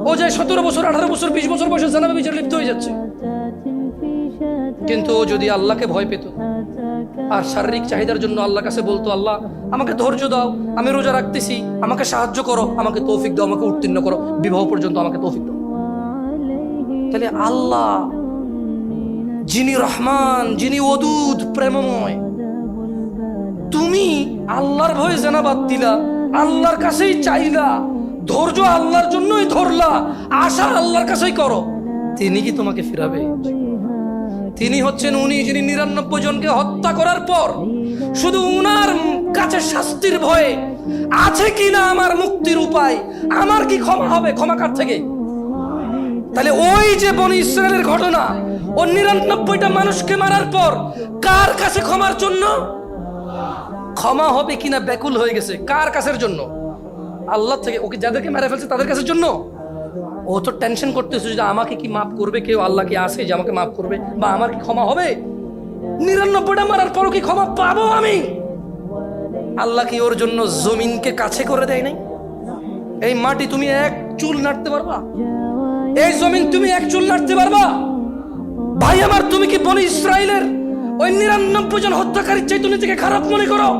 ও যে 17 বছর 18 বছর 20 বছর বয়সে জানা বিচার লিপ্ত হয়ে যাচ্ছে। কিন্তু ও যদি আল্লাহকে ভয় পেত আর শারীরিক চাহিদার জন্য আল্লাহর কাছে বলতো, আল্লাহ আমাকে ধৈর্য দাও, আমি রোজা রাখতেছি, আমাকে সাহায্য করো, আমাকে তৌফিক দাও, আমাকে উত্তীর্ণ করো, বিবাহ পর্যন্ত আমাকে তৌফিক দাও, তাহলে আল্লাহ যিনি রহমান, যিনি ওদুদ প্রেমময়, তুমি আল্লাহর ভয়ে জানা বাদ দিলা, আল্লাহর কাছেই চাইলা, ধৈর্য আল্লাহর জন্যই ধরলা, আশা আল্লাহর কাছেই করো, তিনি কি তোমাকে ফিরাবে? তিনি হচ্ছেন উনি যিনি 99 জনকে হত্যা করার পর শুধু উনার কাছে শাস্তির ভয়ে আছে কিনা আমার মুক্তির উপায়, আমার কি ক্ষমা হবে, ক্ষমা কার থেকে? তাহলে ওই যে বনি ইসরায়েলের ঘটনা, ও 99টা মানুষকে মারার পর কার কাছে ক্ষমার জন্য? ক্ষমা হবে কিনা ব্যাকুল হয়ে গেছে, কার কাছের জন্য? আল্লাহ থেকে। ওকে যাদেরকে মেরে ফেলছে তাদের কাছের জন্য। ও তো টেনশন করতেছে যে আমাকে কি মাফ করবে কেউ, আল্লাহ কি আছে যে আমাকে মাফ করবে, বা আমার কি ক্ষমা হবে? 99টা মারার পরও কি ক্ষমা পাবো আমি? আল্লাহ কি ওর জন্য জমিনকে কাছে করে দেয় নাই? এই মাটি তুমি এক চুল নাড়তে পারবা? এই জমিন তুমি এক চুল নাড়তে পারবা? ভাই আমার, তুমি কি বনি ইসরায়েলের ওই 99 জন হত্যাকারীর চাইতে নিজেকে খারাপ মনে করো?